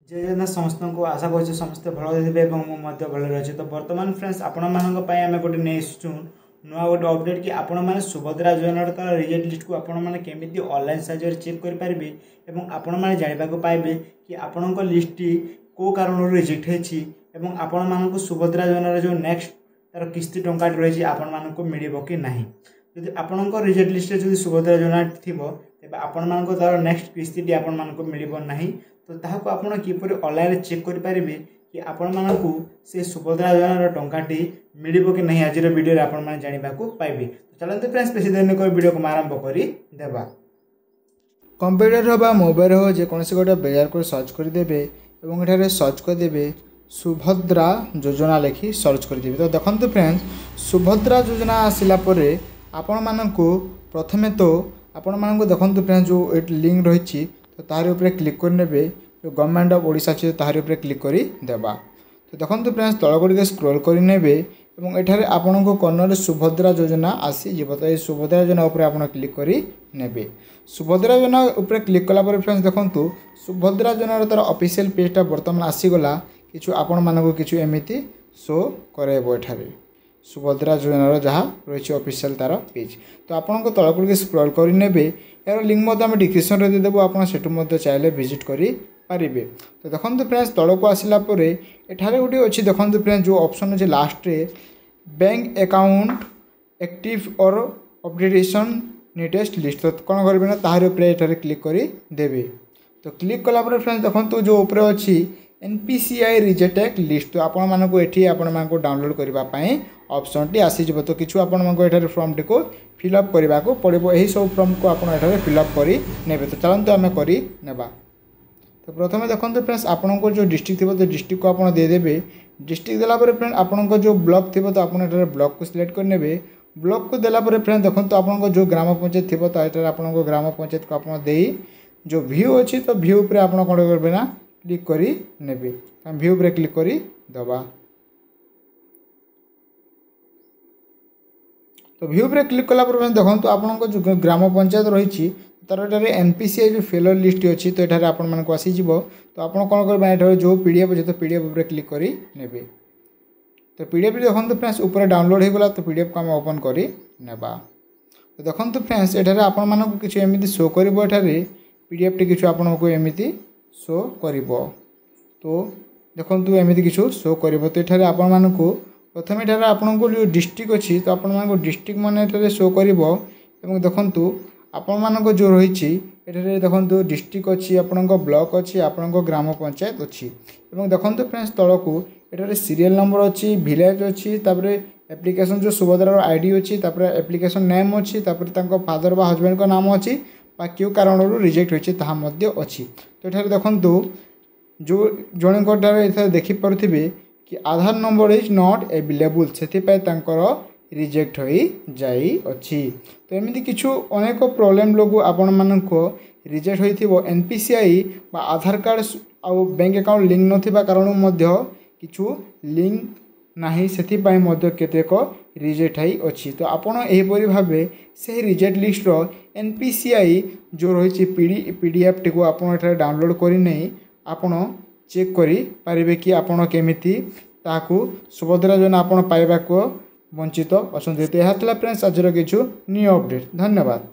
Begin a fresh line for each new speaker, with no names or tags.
जय जगन्नाथ समस्त को आशा कर समस्ते भल थे मुझे भल अच्छे। तो बर्तमान फ्रेंड्स आपण आम गोटे नहीं आसुँ नुआ गोटे अपडेट कि आपण मैंने सुभद्रा योजनार तार रिजल्ट लिस्ट को आपण मैंने केमी ऑनलाइन साहाय्य चेक करेंगे और आपण मैंने जानवाक पाइबे कि आपण लिस्ट कौ कारण रिजेक्ट होती आपण मानक सुभद्रा योजनार जो नेक्स्ट तार किस्ती टंका रही आपण मानक मिल कि ना। जदि आपण रिजल्ट लिस्ट जो सुभद्रा योजना थी तेज आपण मानक तार नेक्स्ट किस्ती आपण मानक मिल ना। तो ताकू आपण किपर ऑनलाइन चेक करेंगे कि आपण मानक से सुभद्रा योजनार टंकाटी मिल कि नहीं। आज वीडियो आपण मैंने जानवाक पाइबे। तो चलते फ्रेंड्स बेसी देर नहीं वीडियो को आरंभ करदेवा। कंप्यूटर हो मोबाइल हो जेकोसी गोटे बेजार को सर्च करदे और ये सर्च करदे सुभद्रा योजना लिखि सर्च करदे। तो देखो फ्रेंड्स सुभद्रा योजना आसला आपण मानक प्रथमे तो आपण मानक देखो फ्रेंड्स जो लिंक रही तो तार उपरे क्लिक करने जो गवर्नमेंट ऑफ ओडिशा अच्छे तार उपरे क्लिक कर देवा। तो देखो फ्रेंड्स तल गुड़िक स्क्रॉल करने और एठारे आपण को कर्नर सुभद्रा योजना आसीज। तो ये सुभद्रा योजना उपरे आपण क्लिक करेंगे। सुभद्रा योजना उपरे क्लिक कलापर फ्रेंड्स देखो सुभद्रा योजनार तार ऑफिशियल पेजटा बर्तमान आसीगला किछु आपण मानक किछु एमिति शो कराइबो। एठारे सुभद्रा योजनार जहाँ रही ऑफिशियल तार पेज। तो आपण को तल गुड़िक स्क्रॉल करेंगे यार लिंक मत डिस्क्रिप्शन में देदेबू आप चाहिए विजिट करेंगे। तो देखो फ्रेंड्स तल को आसला एठारे गोटे अच्छी देखो फ्रेंड्स जो ऑप्शन अच्छे लास्ट रे बैंक अकाउंट एक्टिव और अपडेटेशन लेटेस्ट लिस्ट। तो कौन करेंगे ना तार उपरे एठारे क्लिक करदेवे। तो क्लिक कलापर फ्रेंड्स देखो जो उपरे अच्छी NPCI रिजेक्टेड लिस्ट। तो आपण मानक एठी आपण मानक डाउनलोड करने ऑप्शन टी आसीज। तो किछु आपण मानक एठारे फॉर्म टी को फिलअप करने को पड़ो। यही सब फॉर्म को आपण एठारे फिलअप करेंगे। तो चलते आम करनेबा। तो प्रथम देखो फ्रेंड्स आपण को जो डिस्ट्रिक्ट थी तो डिस्ट्रिक्ट को आप देदेवे। डिस्ट्रिक्ट देलापर फ्रेंड्स आपण जो ब्लॉक थी तो आप ब्लॉक को सिलेक्ट करने। ब्लॉक को देलापर फ्रेंड्स देखो आपण जो ग्राम पंचायत थी तो ये आप ग्राम पंचायत को आप जो व्यू अच्छी तो व्यू पर आप कौन करेंगे ना क्लिक करेंगे। व्यू पर क्लिक करदे। तो व्यू पर क्लिक कलापर देखो तो आपको जो ग्राम पंचायत रही तार ये NPCI जो फेलर लिस्ट अच्छी तो ये आपण मानक आसीज। तो आप कौन करेंगे जो PDF अच्छे तो PDF पर क्लिक करेंगे। तो PDF देखो फ्रेंड्स ऊपर डाउनलोड होगा। तो PDF को आम ओपन करनेबा। तो देखो फ्रेंड्स ये आपण मानक किसी एमती शो कर PDF टी किसी आपको एमती शो कर। तो देखो एमती किसी शो कर। तो ये आपण मानक प्रथम ये आपको जो डिस्ट्रिक्ट अच्छी तो आप डिस्ट्रिक्ट मान शो कर। देखु आपण मानक जो रही देखो डिस्ट्रिक्ट अच्छी आपण ब्लॉक अच्छी आपण ग्राम पंचायत अच्छी। देखो फ्रेंड्स तल को ये सीरियल नंबर अच्छी विलेज अच्छी एप्लिकेशन जो सुभद्रार ID अच्छी एप्लिकेशन नेम अच्छी फादर बा हजबैंड का नाम अच्छी क्यों कारण रिजेक्ट होती अच्छी। तो ये देखो जो जन को देखिपे कि आधार नंबर इज नॉट अवेलेबल से रिजेक्ट हो जाई अच्छी। तो एमती किछु अनेक प्रॉब्लम लोग आपण मानक रिजेक्ट होइथिबो NPCI बा आधार कार्ड आउ बैंक अकाउंट लिंक नथिबा कारण किछु लिंक नाही सेथि पई मध्य केतेक रिजेक्ट होई अच्छी। तो आपण एहिपरि भाबे से रिजेक्ट लिस्ट रो NPCI जो रही PDF टी को आपण एठारे डाउनलोड करि नै आपण चेक करि पारिबे कि आपण केमिति ताकू सुभद्रा योजना आपण पाइबा को वंचित अच्छा। तो यह फ्रेंड्स आज किछु न्यू अपडेट। धन्यवाद।